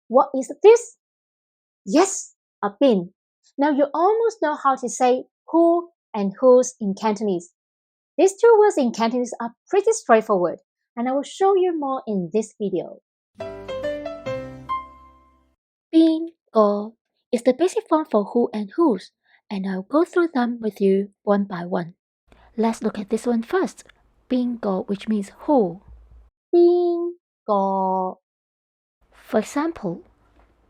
What is this? Yes, a bin. Now you almost know how to say who and whose in Cantonese. These two words in Cantonese are pretty straightforward, and I will show you more in this video. Bin, go is the basic form for who and whose, and I'll go through them with you one by one. Let's look at this one first. Bin, go, which means who. Bin, go. For example,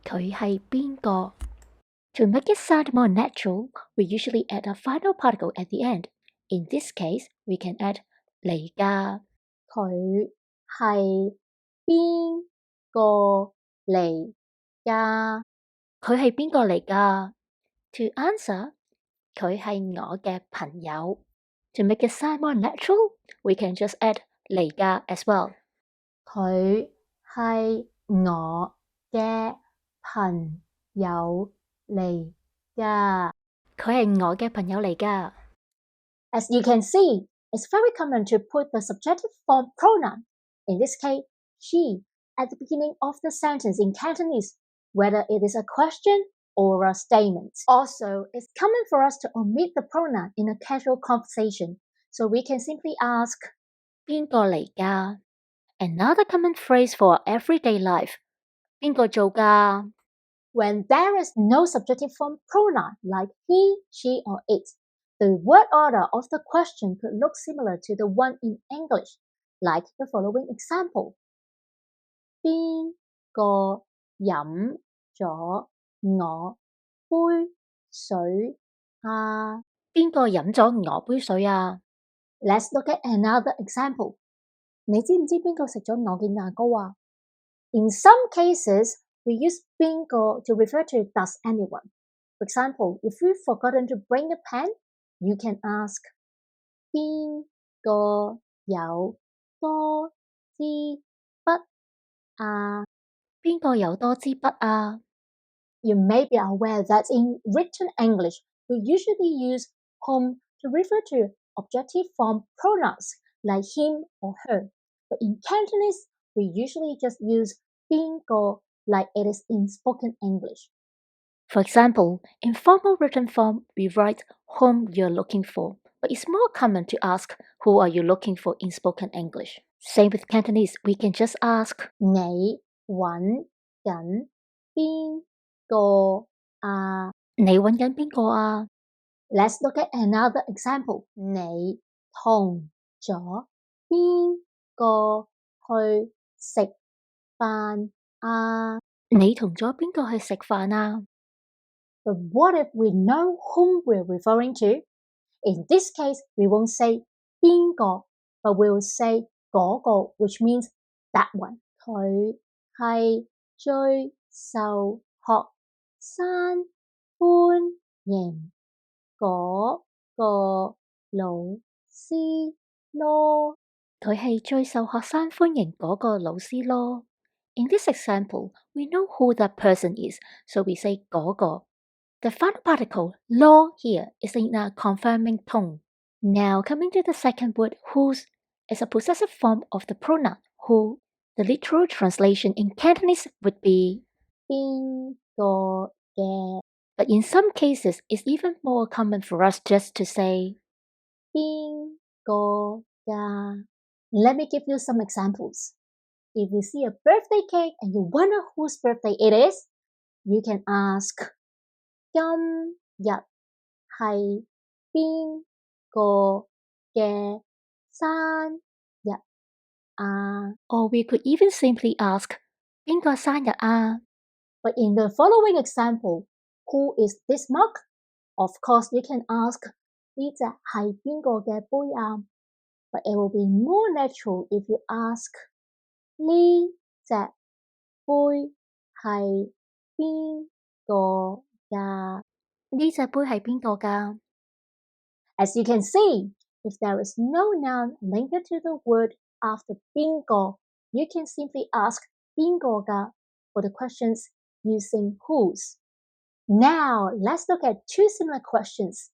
佢係邊個? To make it sound more natural, we usually add a final particle at the end. In this case, we can add 嚟㗎. 佢係邊個嚟㗎? 佢係邊個嚟㗎? To answer, 佢係我嘅朋友. To make it sound more natural, we can just add 嚟㗎 as well. 佢係我嘅朋友嚟㗎. 佢係我嘅朋友嚟㗎. As you can see, it's very common to put the subjective form pronoun, in this case, she, at the beginning of the sentence in Cantonese, whether it is a question or a statement. Also, it's common for us to omit the pronoun in a casual conversation, so we can simply ask, 邊個嚟㗎? Another common phrase for everyday life, 邊個做㗎? When there is no subjective form pronoun like he, she, or it, the word order of the question could look similar to the one in English, like the following example. 邊個飲咗我杯水啊? 邊個飲咗我杯水啊? Let's look at another example. 你知唔知邊個食咗我嘅牙膏啊? In some cases, we use 邊個 to refer to does anyone. For example, if you've forgotten to bring a pen, you can ask 邊個有多支筆啊? 邊個有多支筆啊? You may be aware that in written English, we usually use whom to refer to objective form pronouns like him or her. But in Cantonese, we usually just use 邊個 like it is in spoken English. For example, in formal written form, we write whom you're looking for, but it's more common to ask who are you looking for in spoken English. Same with Cantonese, we can just ask 你揾緊邊個啊? 你揾緊邊個啊? Let's look at another example. 你同咗邊個去食飯啊? 你同咗邊個去食飯啊? But what if we know whom we're referring to? In this case, we won't say 邊個, but we'll say 嗰個, which means that one. 佢係最受學生歡迎嗰個老師咯. 佢係最受學生歡迎嗰個老師咯. In this example, we know who that person is, so we say 嗰個. The final particle, lo, here is in a confirming tone. Now, coming to the second word, whose, is a possessive form of the pronoun who. The literal translation in Cantonese would be 邊個嘅. But in some cases, it's even more common for us just to say 邊個㗎. Let me give you some examples. If you see a birthday cake and you wonder whose birthday it is, you can ask 今日係邊個嘅生日啊? Or we could even simply ask 邊個生日啊? But in the following example, who is this mug? Of course, you can ask 呢隻係邊個嘅杯啊? But it will be more natural if you ask 呢隻杯係邊個㗎? 呢隻杯係邊個㗎? As you can see, if there is no noun linked to the word after 邊個, you can simply ask 邊個㗎 for the questions using whose. Now, let's look at two similar questions.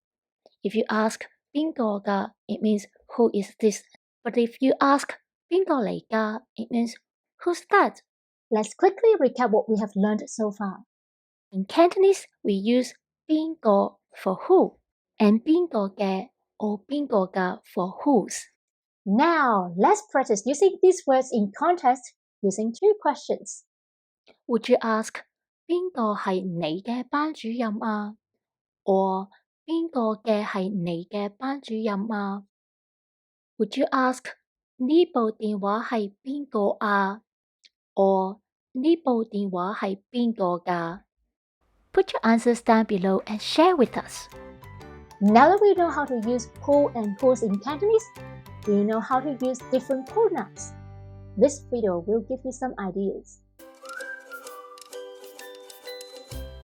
If you ask 邊個㗎, it means who is this? But if you ask 邊個嚟㗎, it means who's that? Let's quickly recap what we have learned so far. In Cantonese, we use 邊個 for who and 邊個嘅 or 邊個嘅 for whose. Now, let's practice using these words in context using 2 questions. Would you ask 邊個係你嘅班主任啊？ or 邊個嘅係你嘅班主任啊？ Would you ask 呢部電話係邊個啊？ or 呢部電話係邊個㗎？ Put your answers down below and share with us. Now that we know how to use who and whose in Cantonese, we know how to use different pronouns. This video will give you some ideas.